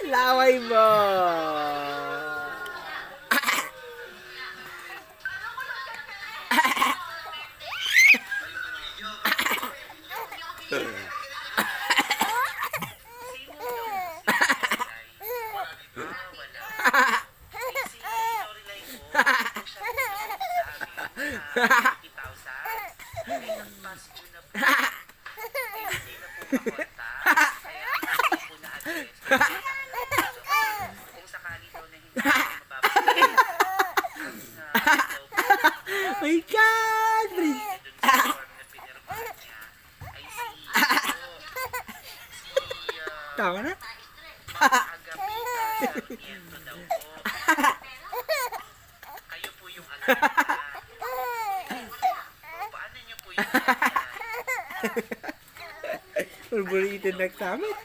Laway mo. My God! Tama na? Kayo po yung paano niyo po yung Paborito nagsamit.